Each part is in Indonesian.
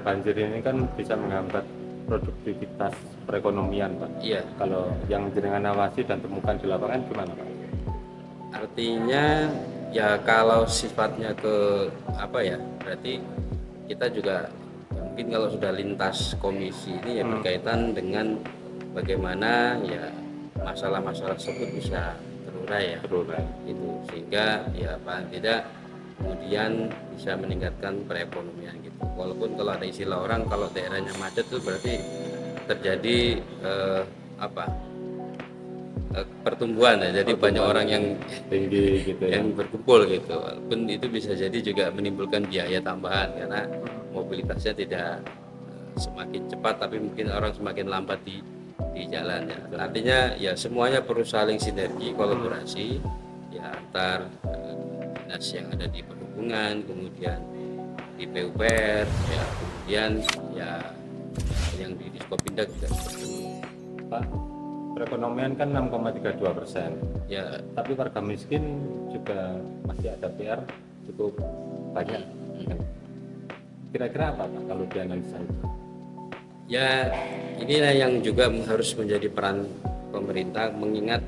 banjir ini kan bisa menghambat produktivitas perekonomian, Pak. Iya, Kalau yang jenengan awasi dan temukan di lapangan gimana, Pak? artinya ya kalau sifatnya ke apa ya, berarti kita juga ya mungkin kalau sudah lintas komisi ini ya berkaitan dengan bagaimana ya masalah-masalah tersebut bisa terurai ya. Terurai. Itu sehingga ya paling tidak kemudian bisa meningkatkan perekonomian gitu. Walaupun kalau ada istilah orang kalau daerahnya macet itu berarti terjadi apa pertumbuhan ya, jadi banyak orang yang Tinggi gitu ya. yang berkumpul gitu. Walaupun itu bisa jadi juga menimbulkan biaya tambahan karena mobilitasnya tidak semakin cepat, tapi mungkin orang semakin lambat di jalan ya. Artinya ya semuanya perlu saling sinergi, kolaborasi ya antar dinas yang ada di perhubungan, kemudian di PUPR ya, kemudian ya yang di Diskopindah juga seperti itu. Pak, perekonomian kan 6,32%. Ya, Tapi warga miskin juga masih ada PR cukup banyak. Kira-kira apa, Pak, kalau dianalisa itu? ya inilah yang juga harus menjadi peran pemerintah, mengingat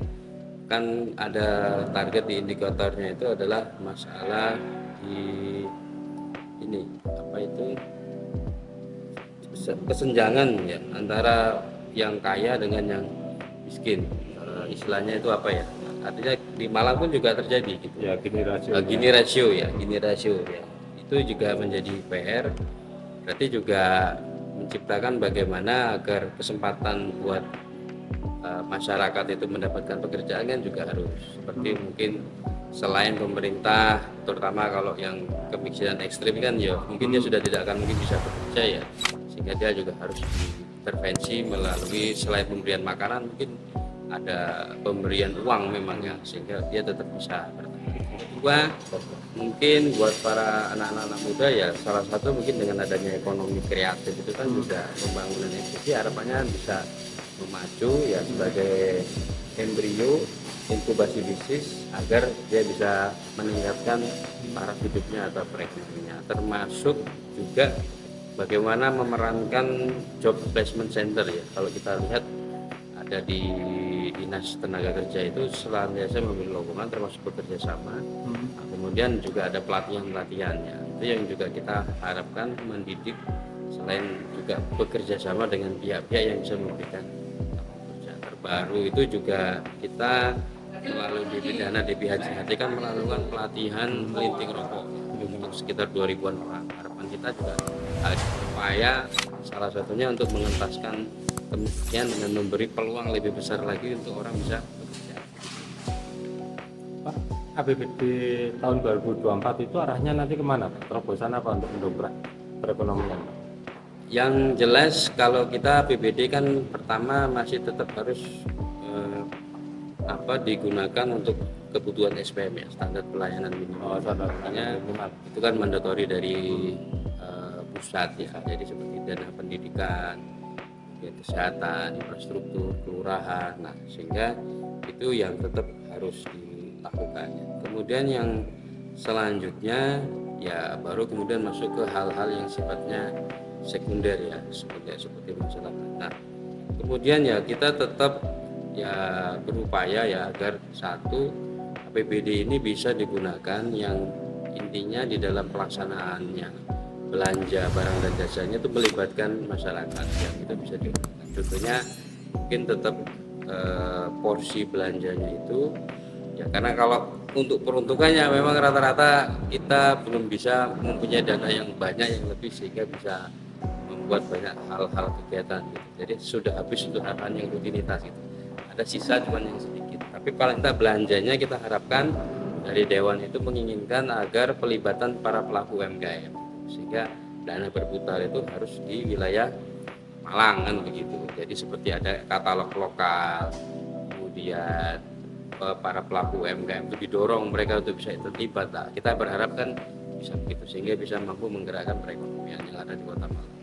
kan ada target di indikatornya itu adalah masalah di ini apa itu kesenjangan ya antara yang kaya dengan yang miskin. Istilahnya itu apa ya, artinya di Malang pun juga terjadi gitu. Ya, gini rasio. Gini rasio ya, itu juga menjadi PR. Berarti juga menciptakan bagaimana agar kesempatan buat masyarakat itu mendapatkan pekerjaan kan juga harus seperti mungkin selain pemerintah, terutama kalau yang kemiskinan ekstrim kan ya mungkin dia sudah tidak akan mungkin bisa bekerja ya, sehingga dia juga harus intervensi melalui selain pemberian makanan mungkin ada pemberian uang memang ya, sehingga dia tetap bisa bertahan. Kedua, mungkin buat para anak-anak muda ya salah satu mungkin dengan adanya ekonomi kreatif itu kan juga pembangunan SDG harapannya bisa memacu ya sebagai embrio inkubasi bisnis agar dia bisa meningkatkan taraf hidupnya atau perekonomiannya, termasuk juga bagaimana memerankan job placement center ya. Kalau kita lihat ada di dinas tenaga kerja itu senantiasa memberi lowongan termasuk bekerja sama. Nah, kemudian juga ada pelatihan-pelatihannya itu yang juga kita harapkan mendidik, selain juga bekerja sama dengan pihak-pihak yang bisa memberikan pekerjaan terbaru. Itu juga kita melalui DP Dana DPHJHT kan melakukan pelatihan melinting rokok untuk sekitar 2000-an orang. Harapan kita juga ada upaya salah satunya untuk mengentaskan kemiskinan dengan memberi peluang lebih besar lagi untuk orang bisa bekerja. Pak, APBD tahun 2024 itu arahnya nanti kemana, Pak? Terobosan apa untuk mendongkrak perekonomian, Pak? Yang jelas kalau kita APBD kan pertama masih tetap harus digunakan untuk kebutuhan SPM ya, standar pelayanan minimal. Artinya itu kan mandatori dari pusat ya, jadi seperti dana pendidikan, kesehatan, infrastruktur, kelurahan. Nah, sehingga itu yang tetap harus dilakukan. Kemudian yang selanjutnya ya baru kemudian masuk ke hal-hal yang sifatnya sekunder ya, seperti masalah. Nah, kemudian ya kita tetap ya berupaya ya agar satu APBD ini bisa digunakan yang intinya di dalam pelaksanaannya belanja barang dan jasanya itu melibatkan masyarakat yang itu bisa digunakan. Contohnya mungkin tetap porsi belanjanya itu ya, karena kalau untuk peruntukannya memang rata-rata kita belum bisa mempunyai dana yang banyak yang lebih sehingga bisa membuat banyak hal-hal kegiatan gitu. Jadi sudah habis untuk hal-hal yang rutinitas gitu. Ada sisa cuma yang sedikit. Tapi paling tidak belanjanya kita harapkan dari Dewan itu menginginkan agar pelibatan para pelaku UMKM, sehingga dana berputar itu harus di wilayah Malang kan begitu. Jadi seperti ada katalog lokal, kemudian para pelaku UMKM itu didorong mereka untuk bisa terlibat. Nah, kita berharap kan bisa begitu sehingga bisa mampu menggerakkan perekonomian yang ada di Kota Malang.